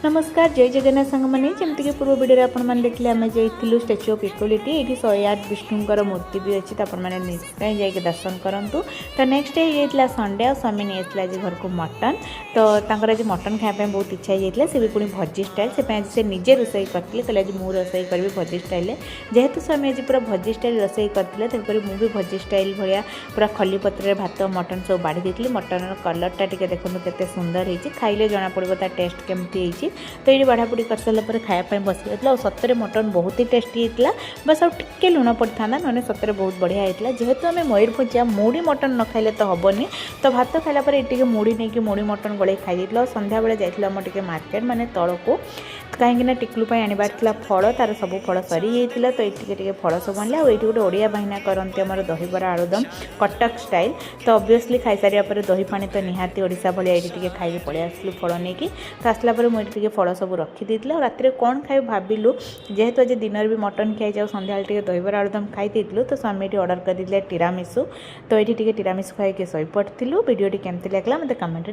नमस्कार जय जगन्नाथ सांग मैंने जमीक पूर्व वीडियो आपने देखिए आम जाइलु स्टाच्यू ऑफ इक्वालिटी ये 108 विष्णुकर मूर्ति भी अच्छी तो आपने निश्चय जाइए दर्शन करूँ। तो नेक्स्ट डे ये संडे और स्वामी नहीं आज घर को मटन तो आज मटन खायापी बहुत इच्छा होता से भी पुणी भजी स्टाइल से निजे रोसई करते कहले आज मुझे रोसई करी भजी स्टाइल जेहेतु स्वामी आज पूरा भजी स्टाइल रोसई करते तेणुक मुझे भजी स्टाइल भाया पूरा खली पत्र भात मटन सब बाढ़ी देती मटन कलरटा टे देखो के सुंदर होती खाइले जना पड़ो तार टेस्ट केमती होती। तो ये बढ़ापुड़ी कर सारापर खायापी बस गया और सतरे मटन बहुत ही टेस्टी होता बस आउ टे लुण पड़ता ना सतरे बहुत बढ़िया होता जेहेतु आम मयूरभंजिया मुड़ी मटन न खाइले तो हेनी तो भात खाइलापर ये मुड़ी नहीं मुड़ी मटन गड़े खाई और संध्या बेले जाइए आम टे मार्केट माने तल को कहीं टिकलू आने फल तार सब फल सरी जाता तो ये फल सब आने और ये गोटे ओडिया बाहिना करते आम दहीबरा आलुदम कटक स्टाइल तो ऑब्वियसली खाई सारापर दही पानी तो निहाती ओडिशा भाया ये खाई पलि आसलु फल नहीं तो आसला मुझे फल सब रखी और रात कौन खाई भाविलु जेहेतु आज दिन भी मटन खाई जाओ संध्या दहीबरा आलुदम खाई तो स्वामी ऑर्डर कर टीरामिसु तो ये टीरामिसु खाई शई पड़ू वीडियो केमती लगला मत कमेंट